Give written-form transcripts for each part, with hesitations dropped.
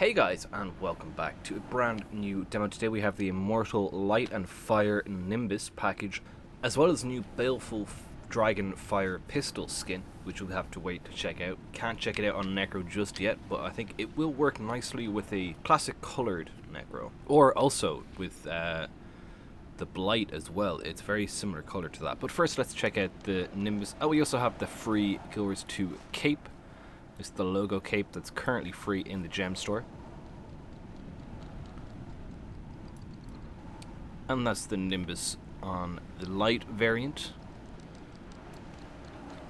Hey guys, and welcome back to a brand new demo. Today we have the Immortal Light and Fire Nimbus Package, as well as a new Baleful Dragon Pistol skin, which we'll have to wait to check out. Can't check it out on Necro just yet, but I think it will work nicely with a classic coloured Necro. Or also with the Blight as well. It's very similar colour to that. But first let's check out the Nimbus. Oh, we also have the free Guild Wars 2 cape. It's the logo cape that's currently free in the gem store. And that's the Nimbus on the light variant.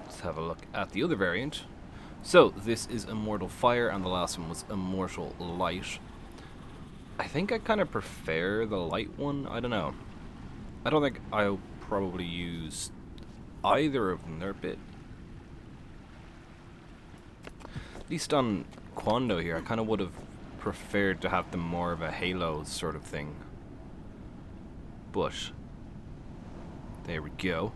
Let's have a look at the other variant. So this is Immortal Fire and the last one was Immortal Light. I think I kind of prefer the light one. I don't know. I don't think I'll probably use either of them. They're a bit... At least on Quando here, I kind of would have preferred to have them more of a Halo sort of thing. But there we go.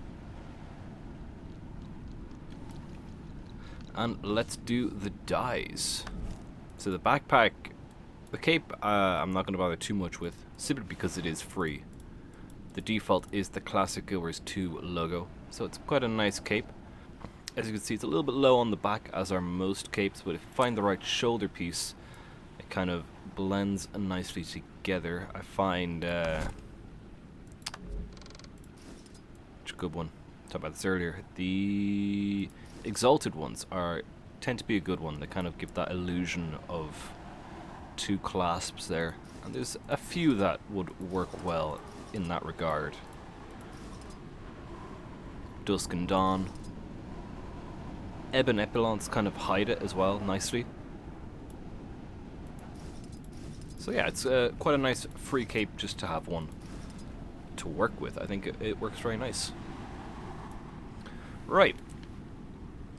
And let's do the dyes. So the backpack, the cape, I'm not going to bother too much with, simply because it is free. The default is the classic Guild Wars 2 logo, so it's quite a nice cape. As you can see, it's a little bit low on the back, as are most capes, but if you find the right shoulder piece, it kind of blends nicely together. I find, which a good one, talked about this earlier, the exalted ones tend to be a good one. They kind of give that illusion of two clasps there, and there's a few that would work well in that regard. Dusk and Dawn. Ebb and Epilons kind of hide it as well nicely. So yeah, it's quite a nice free cape just to have one to work with. I think it works very nice. Right.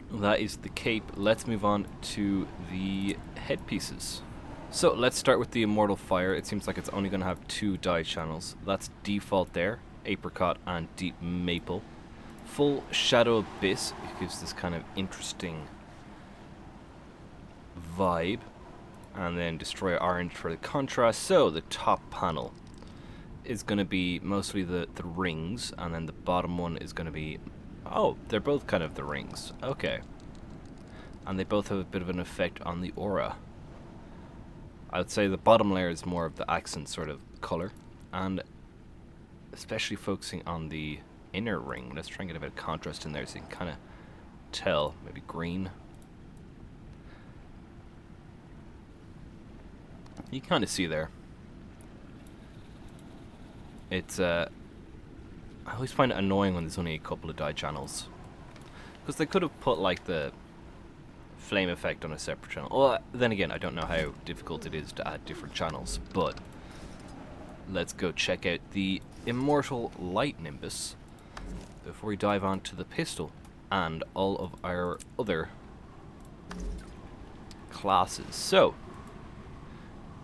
That is the cape. Let's move on to the headpieces. So let's start with the Immortal Fire. It seems like it's only going to have two dye channels. That's default there, Apricot and Deep Maple. Full Shadow Abyss, it gives this kind of interesting vibe. And then Destroy Orange for the contrast. So the top panel is going to be mostly the rings, and then the bottom one is going to be... Oh, they're both kind of the rings. Okay. And they both have a bit of an effect on the aura. I would say the bottom layer is more of the accent sort of color, and especially focusing on the inner ring. Let's try and get a bit of contrast in there so you can kind of tell. Maybe green. You can kind of see there. It's I always find it annoying when there's only a couple of dye channels, because they could have put like the flame effect on a separate channel. Well, then again, I don't know how difficult it is to add different channels, but let's go check out the Immortal Light Nimbus before we dive on to the pistol and all of our other classes. So,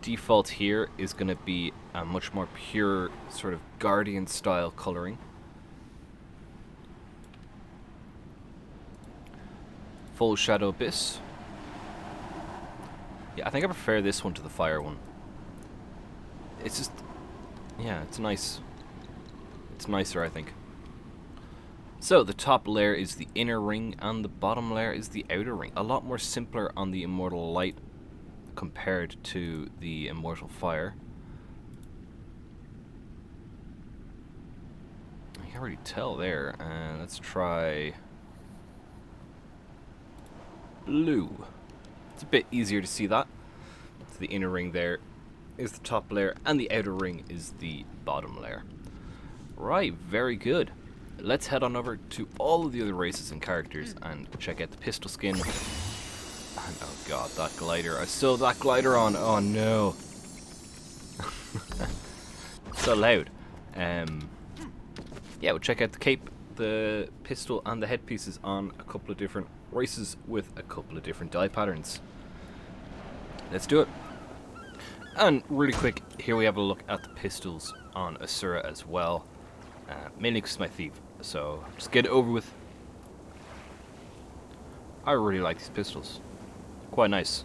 default here is going to be a much more pure sort of Guardian style coloring. Full Shadow Abyss. Yeah, I think I prefer this one to the fire one. It's just, yeah, it's nice. It's nicer, I think. So the top layer is the inner ring and the bottom layer is the outer ring. A lot more simpler on the Immortal Light compared to the Immortal Fire. I can't really tell there. Let's try blue. It's a bit easier to see that. So the inner ring there is the top layer and the outer ring is the bottom layer. Right, very good. Let's head on over to all of the other races and characters and check out the pistol skin. And oh god, that glider. I still have that glider on. Oh no. So loud. Yeah, we'll check out the cape, the pistol, and the headpieces on a couple of different races with a couple of different dye patterns. Let's do it. And really quick, here we have a look at the pistols on Asura as well. Mainly because it's my thief, so just get it over with. I really like these pistols. Quite nice.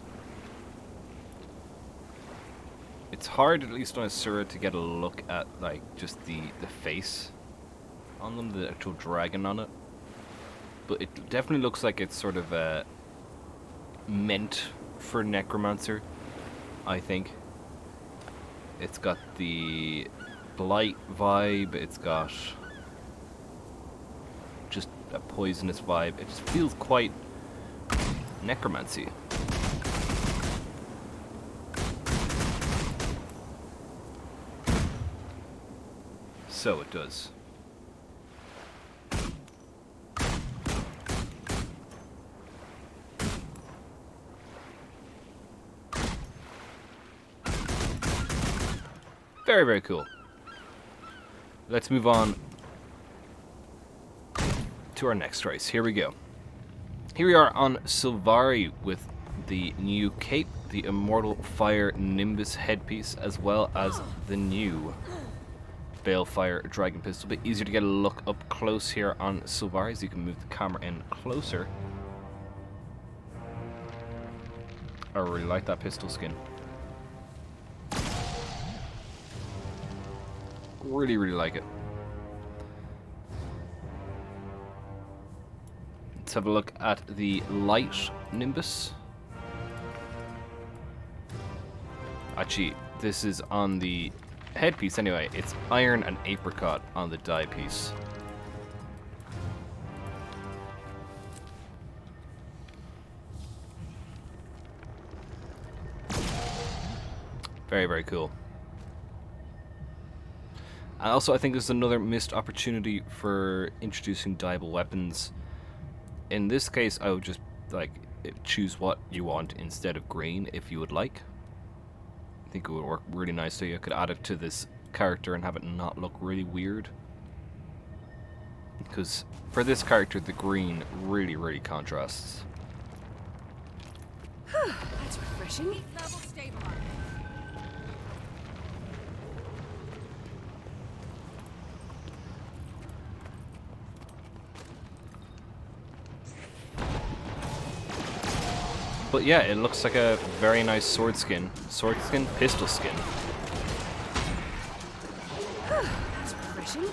It's hard, at least on Asura, to get a look at like just the face on them, the actual dragon on it. But it definitely looks like it's sort of meant for Necromancer, I think. It's got the blight vibe, it's got just a poisonous vibe. It just feels quite necromancy. So it does. Very, very cool. Let's move on to our next race. Here we go. Here we are on Sylvari with the new cape, the Immortal Fire Nimbus headpiece, as well as the new Baleful Dragon Pistol. A bit easier to get a look up close here on Sylvari, so you can move the camera in closer. I really like that pistol skin. Really, really like it. Let's have a look at the light Nimbus. Actually, this is on the headpiece anyway. It's iron and apricot on the die piece. Very, very cool. And also, I think there's another missed opportunity for introducing dyeable weapons. In this case, I would just like choose what you want instead of green if you would like. I think it would work really nicely. You could add it to this character and have it not look really weird. Because for this character, the green really, really contrasts. That's refreshing. Level stabilized. But yeah, it looks like a very nice sword skin, pistol skin. That's refreshing.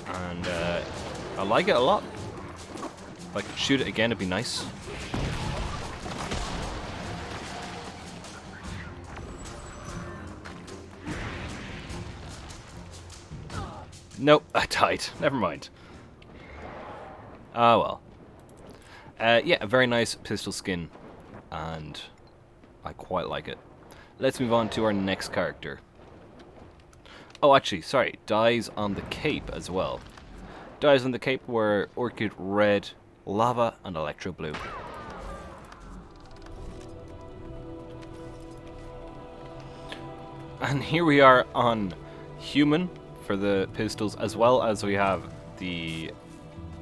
And I like it a lot. If I could shoot it again, it'd be nice. Nope, I died. Never mind. Ah, well. Yeah, a very nice pistol skin, and I quite like it. Let's move on to our next character. Oh, actually, sorry, dyes on the cape as well. Dyes on the cape were orchid red, lava, and electro blue. And here we are on human for the pistols, as well as we have the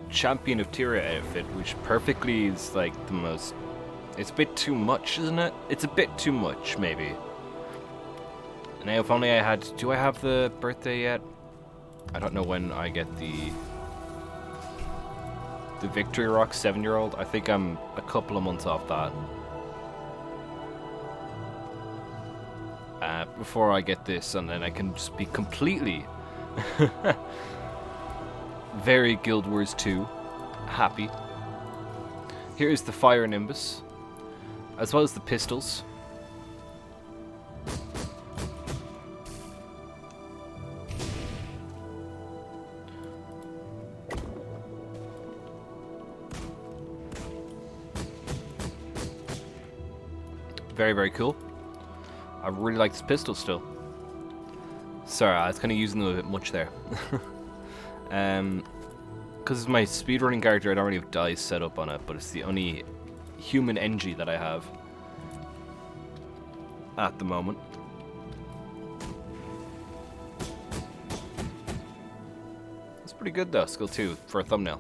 Champion of Tyria outfit, which perfectly is like the most... It's a bit too much, isn't it? It's a bit too much, maybe. Now, if only I had... Do I have the birthday yet? I don't know when I get the Victory Rock 7-year-old. I think I'm a couple of months off that. Before I get this, and then I can just be completely... very Guild Wars 2 happy. Here is the Fire Nimbus, as well as the pistols. Very, very cool. I really like this pistol still. Sorry, I was kind of using them a bit much there. Because it's my speedrunning character, I don't really have dice set up on it, but it's the only human NG that I have at the moment. It's pretty good though, skill 2 for a thumbnail.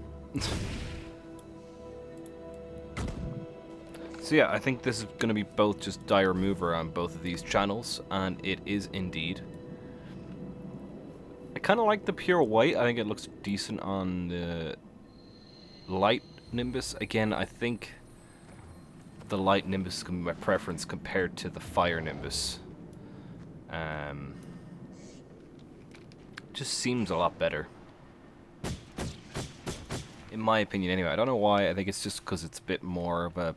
So yeah, I think this is going to be both just dye remover on both of these channels, and it is indeed. I kind of like the pure white. I think it looks decent on the light Nimbus. Again, I think the light Nimbus is going to be my preference compared to the fire Nimbus. Just seems a lot better. In my opinion, anyway. I don't know why. I think it's just because it's a bit more of a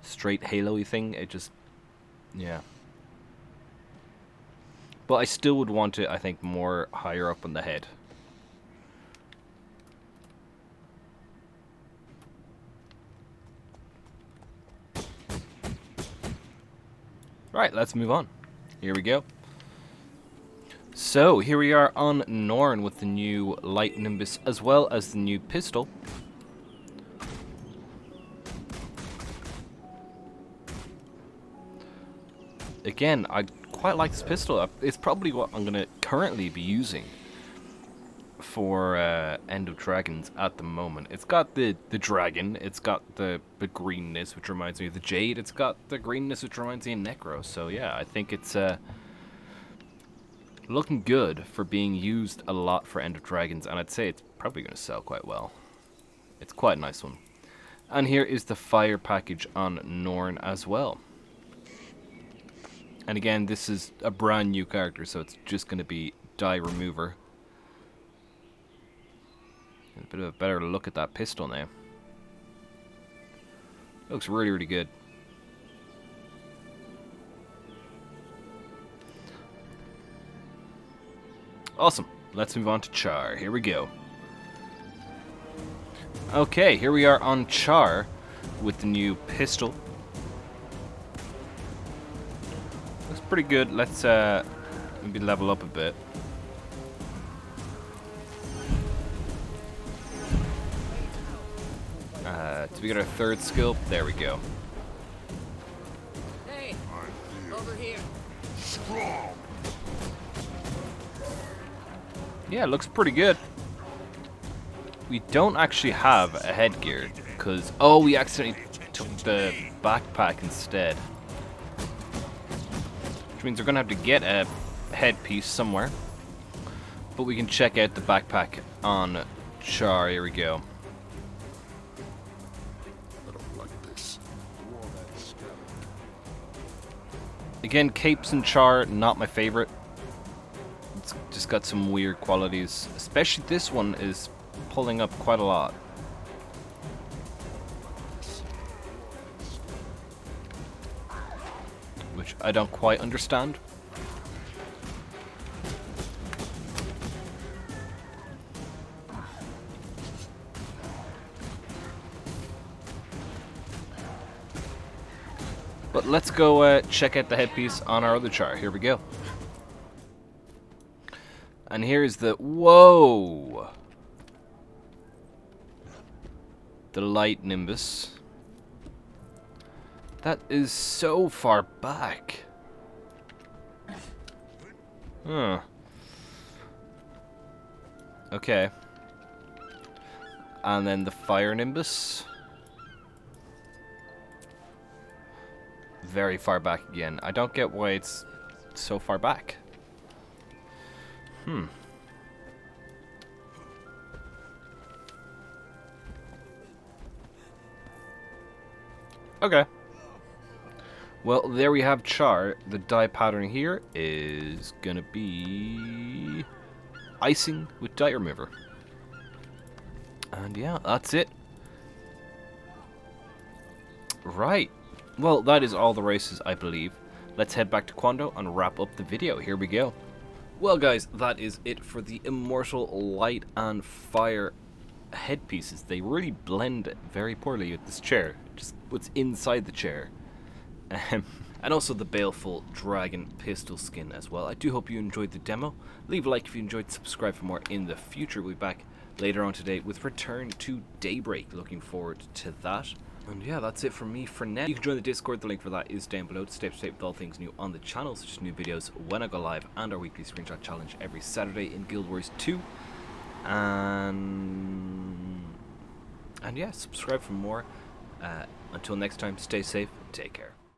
straight Halo-y thing. It just... yeah. But I still would want it, I think, more higher up on the head. Right, let's move on. Here we go. So, here we are on Norn with the new Light Nimbus as well as the new pistol. Again, I quite like this pistol. It's probably what I'm going to currently be using for End of Dragons at the moment. It's got the dragon, it's got the greenness, which reminds me of the Jade, it's got the greenness, which reminds me of Necro. So yeah, I think it's looking good for being used a lot for End of Dragons, and I'd say it's probably going to sell quite well. It's quite a nice one. And here is the fire package on Norn as well. And again, this is a brand new character, so it's just going to be die remover. A bit of a better look at that pistol now. Looks really, really good. Awesome. Let's move on to Charr. Here we go. Okay, here we are on Charr with the new pistol. Looks pretty good. Let's maybe level up a bit. Do we get our third skill? There we go. Hey, over here. Yeah, it looks pretty good. We don't actually have a headgear because we accidentally took the backpack instead, which means we're gonna have to get a headpiece somewhere. But we can check out the backpack on Charr. Here we go. Again, capes and Charr, not my favorite. It's just got some weird qualities. Especially this one is pulling up quite a lot. Which I don't quite understand. But let's go check out the headpiece on our other Charr. Here we go. And here's the... whoa! The Light Nimbus. That is so far back. Huh. Okay. And then the Fire Nimbus. Very far back again. I don't get why it's so far back. Okay. Well, there we have Charr. The dye pattern here is gonna be icing with dye remover. And yeah, that's it. Right. Well, that is all the races, I believe. Let's head back to Quando and wrap up the video. Here we go. Well, guys, that is it for the Immortal Light and Fire headpieces. They really blend very poorly with this chair. Just what's inside the chair. And also the Baleful Dragon Pistol skin as well. I do hope you enjoyed the demo. Leave a like if you enjoyed, subscribe for more in the future. We'll be back later on today with Return to Daybreak. Looking forward to that. And yeah, that's it from me for now. You can join the Discord, the link for that is down below to stay up to date with all things new on the channel, such as new videos when I go live and our weekly screenshot challenge every Saturday in Guild Wars 2. And yeah, subscribe for more. Until next time, stay safe, take care.